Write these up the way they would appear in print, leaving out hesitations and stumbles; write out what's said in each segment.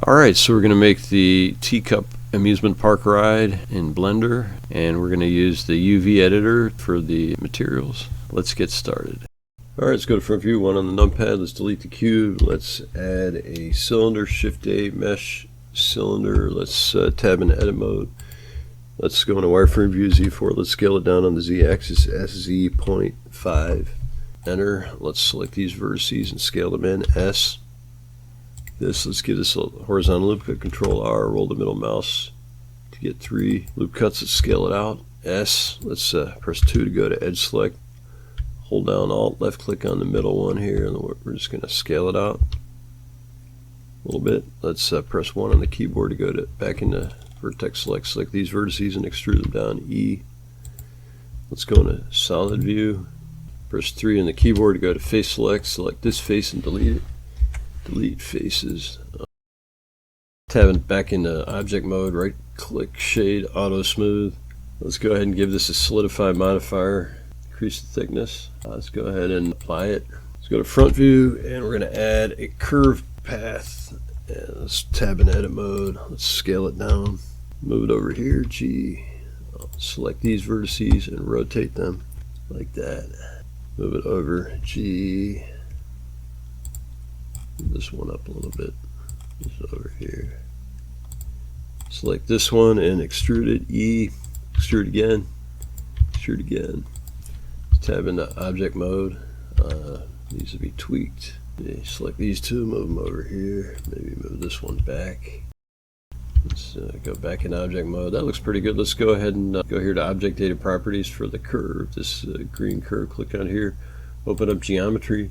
Alright, so we're going to make the teacup amusement park ride in Blender, and we're going to use the UV editor for the materials. Let's get started. Alright, let's go to front view, one on the numpad. Let's delete the cube. Let's add a cylinder, Shift A, mesh cylinder. Let's tab into edit mode. Let's go into wireframe view Z4. Let's scale it down on the Z axis, SZ.5. Enter. Let's select these vertices and scale them in, S. Let's give this a horizontal loop cut, Control R, roll the middle mouse to get 3 loop cuts. Let's scale it out, S. Let's press 2 to go to edge select. Hold down Alt, left click on the middle one here, and we're just going to scale it out a little bit. Let's press 1 on the keyboard to go to back into vertex select. Select these vertices and extrude them down, E. Let's go into solid view. Press 3 on the keyboard to go to face select. Select this face and delete it. Delete faces. Tabbing back into object mode, right click, shade, auto smooth. Let's go ahead and give this a solidify modifier, increase the thickness. Let's go ahead and apply it. Let's go to front view, and we're going to add a curved path. And let's tab in edit mode. Let's scale it down. Move it over here, G. Select these vertices and rotate them like that. Move it over, G. Move this one up a little bit. Just over here. Select this one and extrude it. E. Extrude again. Extrude again. Tab into object mode. These will be tweaked. Okay, select these two. Move them over here. Maybe move this one back. Let's go back in object mode. That looks pretty good. Let's go ahead and go here to object data properties for the curve. This green curve. Click on here. Open up geometry.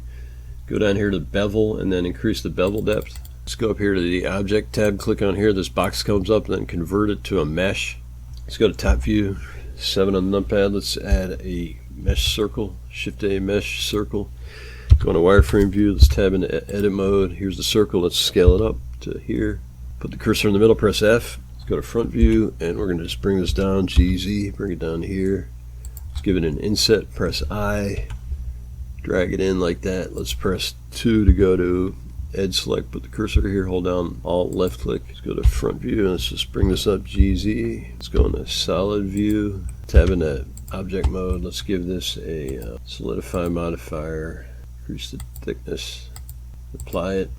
Go down here to bevel and then increase the bevel depth. Let's go up here to the object tab, click on here, this box comes up, and then convert it to a mesh. Let's go to top view, 7 on the numpad. Let's add a mesh circle, Shift A, mesh circle. Go into wireframe view, let's tab into edit mode. Here's the circle, let's scale it up to here. Put the cursor in the middle, press F. Let's go to front view, and we're going to just bring this down, GZ, bring it down here. Let's give it an inset, press I. Drag it in like that. Let's press 2 to go to edge select. Put the cursor here, hold down Alt, left click. Let's go to front view and let's just bring this up, GZ. Let's go into solid view. Tab into object mode. Let's give this a solidify modifier. Increase the thickness. Apply it.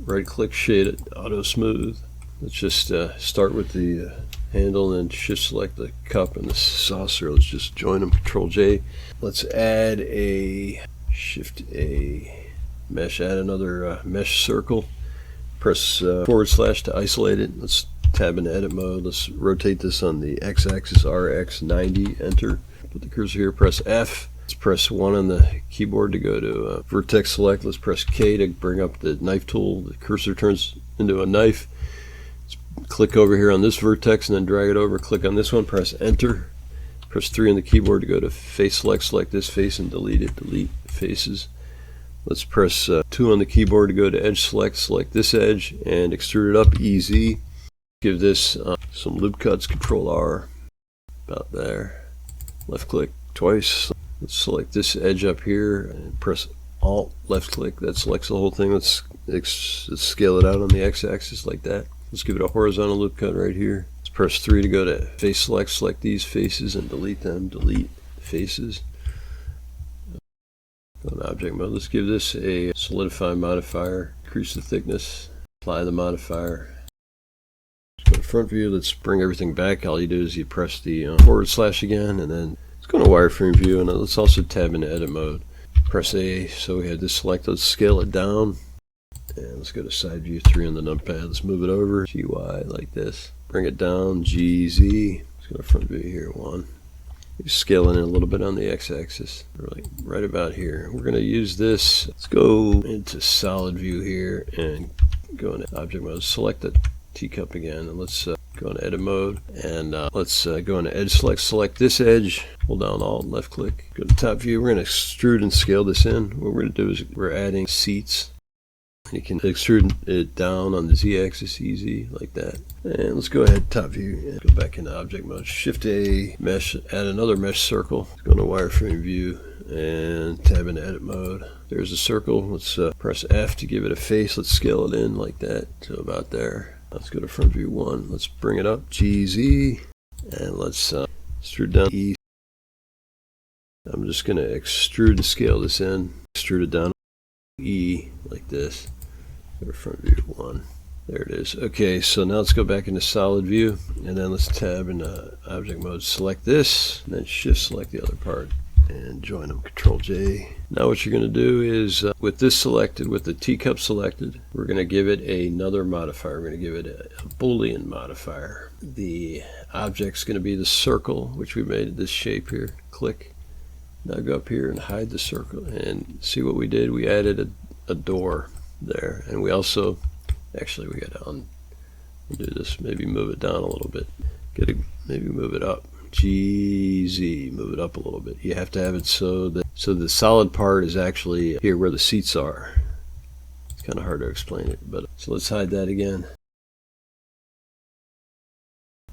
Right click, shade it, auto smooth. Let's just start with the handle and shift select the cup and the saucer. Let's just join them, Control J. Let's add a Shift A mesh, add another mesh circle. Press forward slash to isolate it. Let's tab into edit mode. Let's rotate this on the X axis, RX 90, enter. Put the cursor here, press F. Let's press 1 on the keyboard to go to vertex select. Let's press K to bring up the knife tool. The cursor turns into a knife. Let's click over here on this vertex and then drag it over. Click on this one, press enter. Press 3 on the keyboard to go to face select. Select this face and delete it. Delete faces. Let's press 2 on the keyboard to go to edge select. Select this edge and extrude it up, EZ. Give this some loop cuts, Control R, about there. Left click twice. Let's select this edge up here and press Alt, left click. That selects the whole thing. Let's scale it out on the X axis like that. Let's give it a horizontal loop cut right here. Let's press 3 to go to face select. Select these faces and delete them. Delete faces. Go to object mode. Let's give this a solidify modifier. Increase the thickness. Apply the modifier. Let's go to front view. Let's bring everything back. All you do is you press the forward slash again, and then let's go to wireframe view, and let's also tab into edit mode. Press A. So we had this select. Let's scale it down. And let's go to side view 3 on the numpad. Let's move it over, GY like this. Bring it down, GZ. Let's go to front view here, 1. Scale it in a little bit on the X axis, right about here. We're going to use this. Let's go into solid view here and go into object mode. Select the teacup again, and let's go into edit mode. And let's go into edge select. Select this edge. Hold down Alt, left click. Go to top view. We're going to extrude and scale this in. What we're going to do is we're adding seats. You can extrude it down on the Z-axis easy, like that. And let's go ahead, top view, and go back into object mode. Shift A, mesh, add another mesh circle. Let's go into wireframe view and tab into edit mode. There's a circle. Let's press F to give it a face. Let's scale it in like that to about there. Let's go to front view 1. Let's bring it up, GZ, and let's extrude down E. I'm just going to extrude and scale this in. Extrude it down E like this. Go to front view 1. There it is. Okay, so now let's go back into solid view, and then let's tab into object mode. Select this, and then shift select the other part, and join them. Control J. Now what you're going to do is, with this selected, with the teacup selected, we're going to give it another modifier. We're going to give it a Boolean modifier. The object's going to be the circle, which we made this shape here. Click. Now go up here and hide the circle, and see what we did. We added a door there, and we also, actually we got to do this, maybe move it down a little bit. Maybe move it up. GZ, move it up a little bit. You have to have it so the solid part is actually here where the seats are. It's kind of hard to explain it, but so let's hide that again.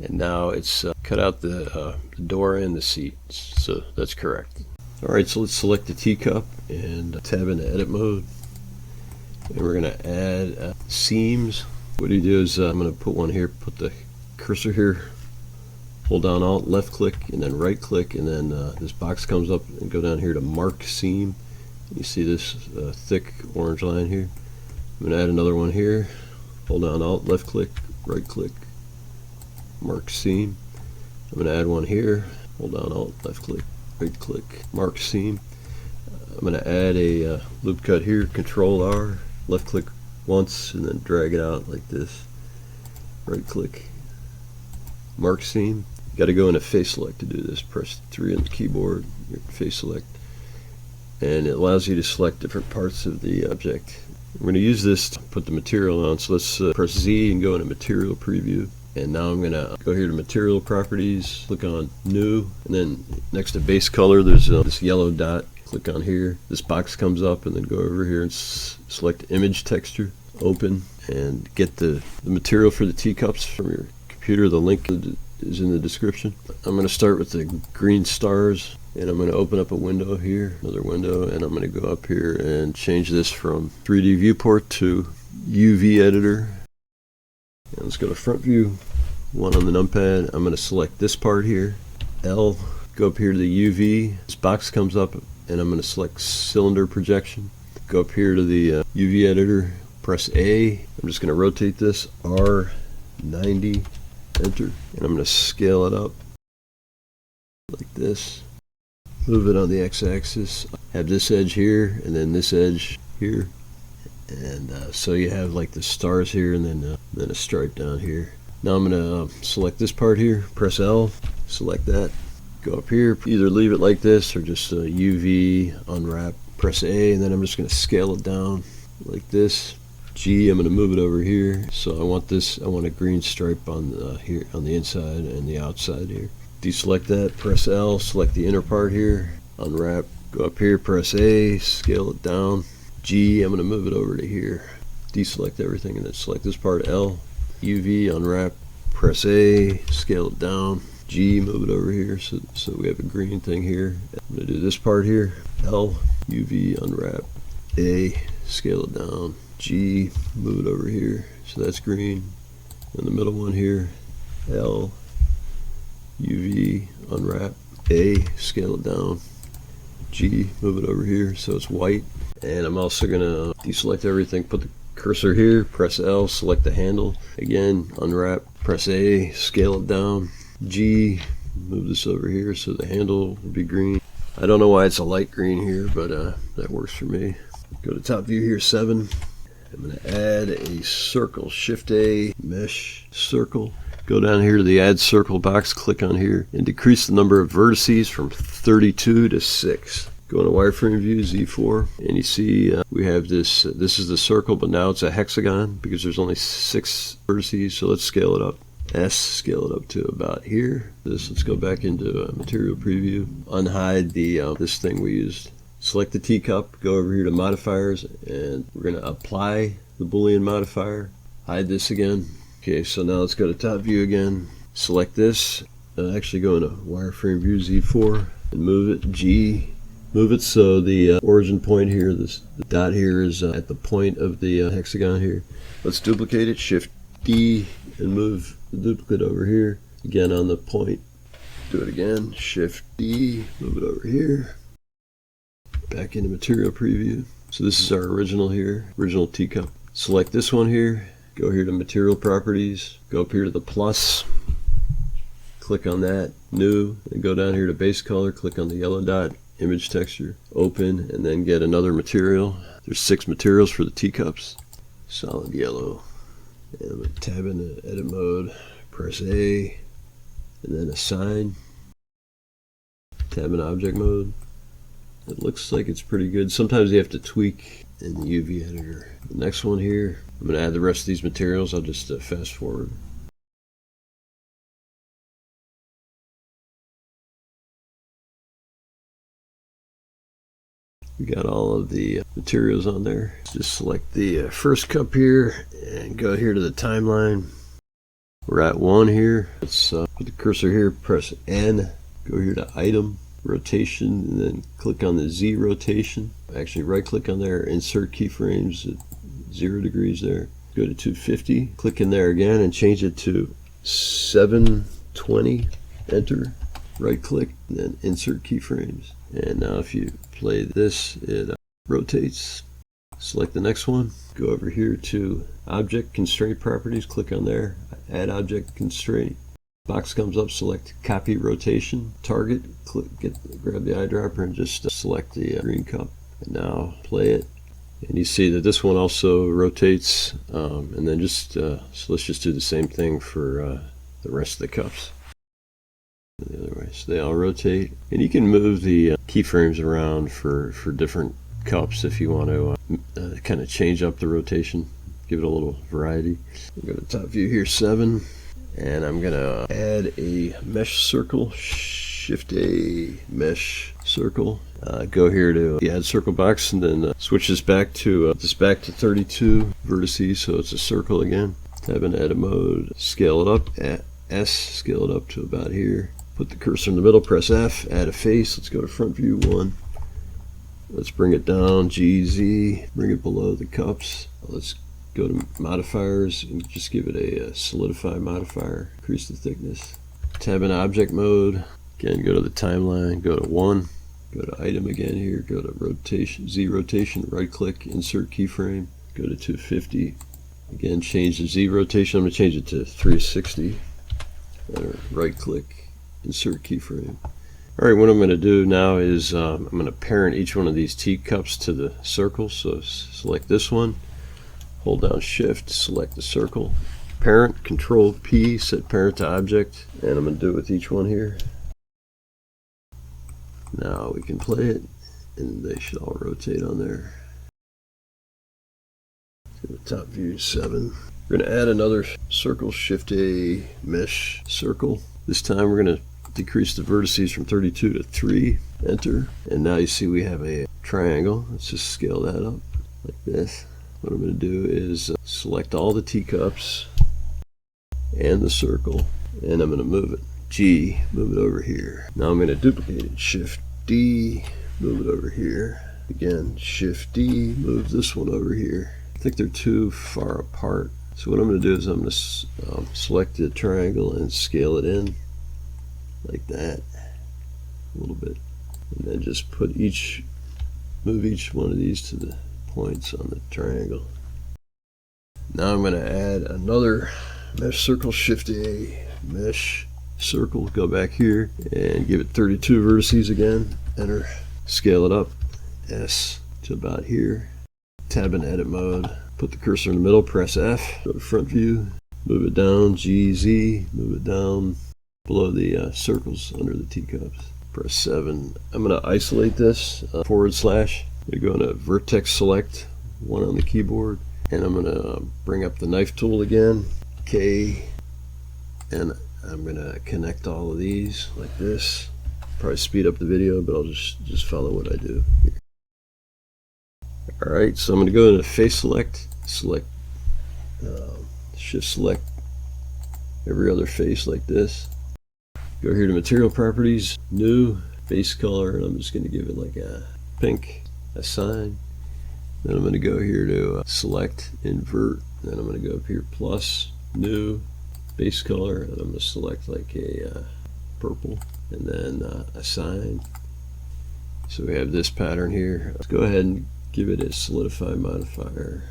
And now it's cut out the door and the seats, so that's correct. All right, so let's select the teacup and tab into edit mode. And we're going to add seams. What you do is I'm going to put one here, put the cursor here, hold down Alt, left click, and then right click, and then this box comes up, and go down here to mark seam. You see this thick orange line here. I'm going to add another one here, hold down Alt, left click, right click, mark seam. I'm going to add one here, hold down Alt, left click, right click, mark seam. I'm going to add a loop cut here, Control R, left click once, and then drag it out like this. Right click, mark seam. You got to go into face select to do this. Press 3 on the keyboard, your face select, and it allows you to select different parts of the object. I'm going to use this to put the material on, so let's press Z and go into material preview. And now I'm going to go here to material properties, click on new, and then next to base color there's this yellow dot. Click on here, this box comes up, and then go over here and select image texture, open, and get the material for the teacups from your computer. The link is in the description. I'm going to start with the green stars, and I'm going to open up a window here, another window, and I'm going to go up here and change this from 3D viewport to UV editor. And let's go to front view 1 on the numpad. I'm going to select this part here, L, go up here to the UV, this box comes up, and I'm going to select cylinder projection. Go up here to the UV editor, press A. I'm just going to rotate this, R90, enter, and I'm going to scale it up like this. Move it on the x-axis. Have this edge here, and then this edge here. And so you have like the stars here, and then a stripe down here. Now I'm going to select this part here, press L, select that. Go up here, either leave it like this or just UV, unwrap, press A, and then I'm just going to scale it down like this. G, I'm going to move it over here. So I want a green stripe on here on the inside and the outside here. Deselect that, press L, select the inner part here, unwrap, go up here, press A, scale it down. G, I'm going to move it over to here. Deselect everything and then select this part, L, UV, unwrap, press A, scale it down. G, move it over here, so we have a green thing here. I'm going to do this part here, L, UV, unwrap, A, scale it down, G, move it over here, so that's green. And the middle one here, L, UV, unwrap, A, scale it down, G, move it over here, so it's white. And I'm also going to deselect everything, put the cursor here, press L, select the handle, again, unwrap, press A, scale it down, G, move this over here so the handle will be green. I don't know why it's a light green here, but that works for me. Go to top view here, 7. I'm going to add a circle, Shift A, mesh, circle. Go down here to the add circle box, click on here, and decrease the number of vertices from 32 to 6. Go into wireframe view, Z4, and you see we have this is the circle, but now it's a hexagon because there's only 6 vertices, so let's scale it up. S, scale it up to about here. Let's go back into material preview, unhide the this thing we used, select the teacup, go over here to modifiers, and we're going to apply the Boolean modifier. Hide this again. Okay, so now let's go to top view again. Select this. Actually go into wireframe view Z4 and move it G. Move it so the origin point here, the dot here, is at the point of the hexagon here. Let's duplicate it. Shift D and move the duplicate over here. Again on the point. Do it again. Shift D. Move it over here. Back into material preview. So this is our original here, original teacup. Select this one here. Go here to material properties. Go up here to the plus. Click on that, new, and go down here to base color. Click on the yellow dot, image texture, open, and then get another material. There's 6 materials for the teacups. Solid yellow. And I'm going to tab into edit mode, press A, and then assign. Tab in object mode. It looks like it's pretty good. Sometimes you have to tweak in the UV editor. The next one here, I'm going to add the rest of these materials. I'll just fast forward. We got all of the materials on there. Just select the first cup here and go here to the timeline. We're at 1 here. Let's put the cursor here, press N, go here to item, rotation, and then click on the Z rotation. Actually right click on there, insert keyframes at 0 degrees there. Go to 250, click in there again and change it to 720, enter, right click, and then insert keyframes. And now if you play this, it rotates. Select the next one. Go over here to Object Constraint Properties. Click on there. Add Object Constraint. Box comes up. Select Copy Rotation. Target. Grab the eyedropper and just select the green cup. And now play it. And you see that this one also rotates. And then so let's just do the same thing for the rest of the cups. The other way, so they all rotate, and you can move the keyframes around for different cups if you want to kind of change up the rotation, give it a little variety. We'll go to top view here, 7, and I'm gonna add a mesh circle. Shift A, mesh circle. Go here to the add circle box, and then switch this back to 32 vertices, so it's a circle again. Tab in edit mode, scale it up at S, scale it up to about here. Put the cursor in the middle, press F, add a face. Let's go to front view 1. Let's bring it down, GZ, bring it below the cups. Let's go to modifiers and just give it a solidify modifier, increase the thickness. Tab in object mode, again go to the timeline, go to 1, go to item again here, go to rotation, Z rotation, right click, insert keyframe, go to 250. Again change the Z rotation, I'm going to change it to 360. Right click, insert keyframe. Alright, what I'm going to do now is I'm going to parent each one of these teacups to the circle. So select this one, hold down shift, select the circle, parent, control P, set parent to object, and I'm going to do it with each one here. Now we can play it, and they should all rotate on there. To the top view 7. We're going to add another circle, shift A, mesh circle. This time we're going to decrease the vertices from 32 to 3, enter, and now you see we have a triangle. Let's just scale that up like this. What I'm going to do is select all the teacups and the circle, and I'm going to move it. G, move it over here. Now I'm going to duplicate it. Shift D, move it over here. Again, Shift D, move this one over here. I think they're too far apart. So what I'm going to do is I'm going to select the triangle and scale it in like that a little bit, and then just move each one of these to the points on the triangle. Now I'm going to add another mesh circle, shift A, mesh circle, go back here and give it 32 vertices again, enter, scale it up, S to about here, tab in edit mode, put the cursor in the middle, press F, go to front view, move it down, GZ, move it down below the circles under the teacups. Press 7. I'm going to isolate this, /. I'm going to go into vertex select, 1 on the keyboard, and I'm going to bring up the knife tool again, K, and I'm going to connect all of these like this. Probably speed up the video, but I'll just follow what I do here. Alright, so I'm going to go into face select, shift select every other face like this. Go here to material properties, new, base color, and I'm just going to give it like a pink, assign. Then I'm going to go here to select, invert, then I'm going to go up here, plus, new, base color, and I'm going to select like a purple, and then assign. So we have this pattern here. Let's go ahead and give it a solidify modifier.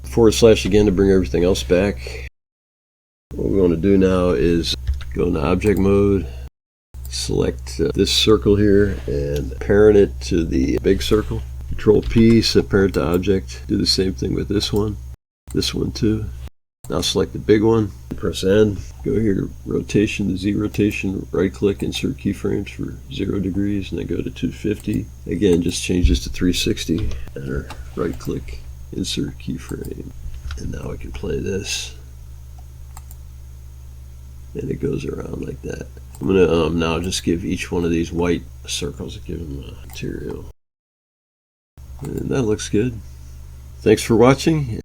/ again to bring everything else back. What we want to do now is go into object mode, select this circle here and parent it to the big circle. Control P, set parent to object. Do the same thing with this one too. Now select the big one, press N, go here to rotation to Z rotation, right click, insert keyframes for 0 degrees, and then go to 250. Again, just change this to 360, enter, right click, insert keyframe. And now I can play this. And it goes around like that. I'm going to now just give each one of these white circles, give them material. And that looks good. Thanks for watching.